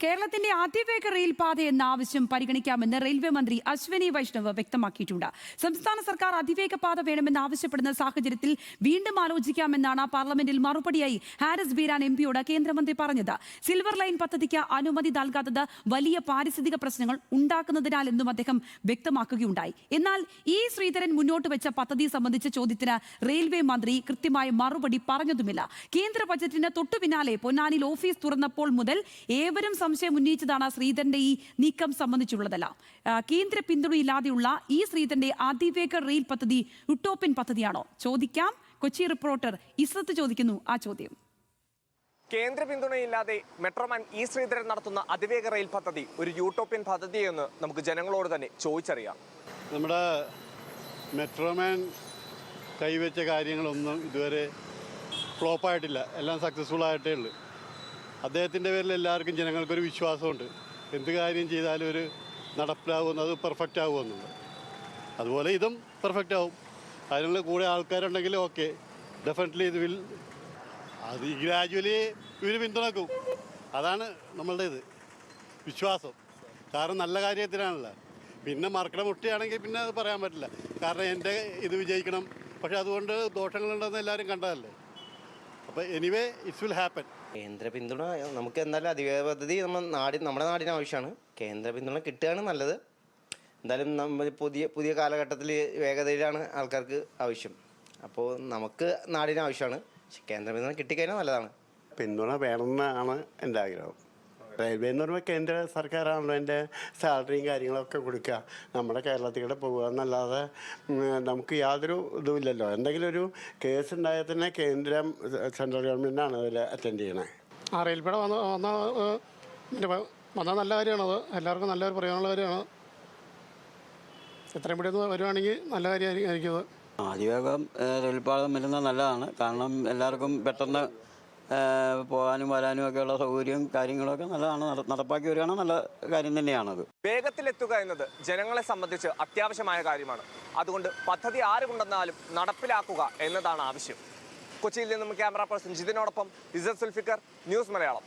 കേരളത്തിന്റെ അതിവേഗ റെയിൽ പാത എന്ന ആവശ്യം പരിഗണിക്കാമെന്ന് റെയിൽവേ മന്ത്രി അശ്വനി വൈഷ്ണവ് വ്യക്തമാക്കിയിട്ടുണ്ട്. സംസ്ഥാന സർക്കാർ അതിവേഗ പാത വേണമെന്ന് ആവശ്യപ്പെടുന്ന സാഹചര്യത്തിൽ വീണ്ടും ആലോചിക്കാമെന്നാണ് പാർലമെന്റിൽ മറുപടിയായി ഹാരിസ് ബീരാൻ എംപിയോട് കേന്ദ്രമന്ത്രി പറഞ്ഞത്. സിൽവർ ലൈൻ പദ്ധതിക്ക് അനുമതി നൽകാത്തത് വലിയ പാരിസ്ഥിതിക പ്രശ്നങ്ങൾ ഉണ്ടാക്കുന്നതിനാലെന്നും അദ്ദേഹം വ്യക്തമാക്കുകയുണ്ടായി. എന്നാൽ ഇ ശ്രീധരൻ മുന്നോട്ട് വെച്ച പദ്ധതി സംബന്ധിച്ച ചോദ്യത്തിന് റെയിൽവേ മന്ത്രി കൃത്യമായ മറുപടി പറഞ്ഞതുമില്ല. കേന്ദ്ര ബജറ്റിന് തൊട്ടു പിന്നാലെ പൊന്നാനിയിൽ ഓഫീസ് തുറന്നപ്പോൾ മുതൽ ഏവരും സംശയം ഉന്നയിച്ചതാണ് ശ്രീധരന്റെ ഈ നീക്കം സംബന്ധിച്ചുള്ളതല്ല. കേന്ദ്ര പിന്തുണയില്ലാതെയുള്ള ഈ ശ്രീധരന്റെ അതിവേഗ റെയിൽ പദ്ധതി യൂട്ടോപ്യൻ പദ്ധതിയാണോ? ചോദിക്കാം. കൊച്ചി റിപ്പോർട്ടർ ഇസ്രത്ത് ചോദിക്കുന്നു ആ ചോദ്യം. കേന്ദ്ര പിന്തുണയില്ലാതെ മെട്രോമാൻ ഇ ശ്രീധരൻ നടത്തുന്ന അതിവേഗ റെയിൽ പദ്ധതി ഒരു യൂട്ടോപ്യൻ പദ്ധതിയെന്ന് നമുക്ക് ജനങ്ങളോട് തന്നെ ചോദിച്ചറിയാം. നമ്മുടെ മെട്രോമാൻ കൈവച്ച കാര്യങ്ങളൊന്നും ഇതുവരെ ഫ്ലോപ്പായിട്ടില്ല. എല്ലാം സക്സസ്ഫുൾ ആയിട്ടേ ഉള്ളൂ. അദ്ദേഹത്തിൻ്റെ പേരിൽ എല്ലാവർക്കും ജനങ്ങൾക്കൊരു വിശ്വാസമുണ്ട്. എന്ത് കാര്യം ചെയ്താലും ഒരു നടപ്പിലാവുമെന്ന്, അത് പെർഫെക്റ്റ് ആവുമെന്നുള്ളത്. അതുപോലെ ഇതും പെർഫെക്റ്റ് ആവും. അതിനുള്ള കൂടെ ആൾക്കാരുണ്ടെങ്കിൽ ഓക്കെ, ഡെഫിനറ്റ്ലി ഇത് അത് ഗ്രാജുവലി ഇവർ പിന്തുണക്കും. അതാണ് നമ്മളുടെ വിശ്വാസം. കാരണം നല്ല കാര്യത്തിനാണല്ലോ. പിന്നെ മറക്കട മുട്ടിയാണെങ്കിൽ പിന്നെ അത് പറയാൻ പറ്റില്ല. കാരണം എൻ്റെ ഇത് വിജയിക്കണം. പക്ഷെ അതുകൊണ്ട് ദോഷങ്ങളുണ്ടെന്ന് എല്ലാവരും കണ്ടതല്ലേ. അപ്പോൾ എനിവേ ഇറ്റ്സ് വിൽ ഹാപ്പൻ. കേന്ദ്ര പിന്തുണ നമുക്ക് എന്തായാലും അതിവേഗ പദ്ധതി നമ്മുടെ നാടിന് ആവശ്യമാണ്. കേന്ദ്ര പിന്തുണ കിട്ടുകയാണ് നല്ലത്. എന്തായാലും നമ്മൾ പുതിയ കാലഘട്ടത്തിൽ വേഗതയിലാണ് ആൾക്കാർക്ക് ആവശ്യം. അപ്പോൾ നമുക്ക് നാടിന് ആവശ്യമാണ്. പക്ഷെ കേന്ദ്ര പിന്തുണ കിട്ടിക്കഴിഞ്ഞാൽ നല്ലതാണ്. പിന്തുണ വേണമെന്നാണ് എൻ്റെ ആഗ്രഹം. റെയിൽവേ എന്ന് പറയുമ്പോൾ കേന്ദ്ര സർക്കാരാണല്ലോ എൻ്റെ സാലറിയും കാര്യങ്ങളൊക്കെ കൊടുക്കുക. നമ്മുടെ കേരളത്തിലൂടെ പോകുക എന്നല്ലാതെ നമുക്ക് യാതൊരു ഇതുമില്ലല്ലോ. എന്തെങ്കിലും ഒരു കേസ് ഉണ്ടായാൽ തന്നെ കേന്ദ്രം, സെൻട്രൽ ഗവൺമെൻറ്റാണ് അതിൽ അറ്റൻഡ് ചെയ്യണേ. റെയിൽവേയുടെ വന്നാൽ നല്ല കാര്യമാണത്. എല്ലാവർക്കും നല്ലൊരു പറയാനുള്ള കാര്യമാണ്. എത്രയും പെട്ടെന്ന് വരുവാണെങ്കിൽ നല്ല കാര്യമായിരിക്കും അത്. അതിവേഗം റെയിൽപാളം വരുന്നത് നല്ലതാണ്. കാരണം എല്ലാവർക്കും പെട്ടെന്ന് പോകാനും വരാനും ഒക്കെയുള്ള സൗകര്യവും കാര്യങ്ങളൊക്കെ നല്ലതാണ്. നടപ്പാക്കി വരികയാണ്, നല്ല കാര്യം തന്നെയാണത്. വേഗത്തിലെത്തുക എന്നത് ജനങ്ങളെ സംബന്ധിച്ച് അത്യാവശ്യമായ കാര്യമാണ്. അതുകൊണ്ട് പദ്ധതി ആര് കൊണ്ടുവന്നാലും നടപ്പിലാക്കുക എന്നതാണ് ആവശ്യം. കൊച്ചിയിൽ നിന്നും ക്യാമറ പേഴ്സൺ ജിതിനോടൊപ്പം ഇസത്ത് സുൽഫിക്കർ, ന്യൂസ് മലയാളം.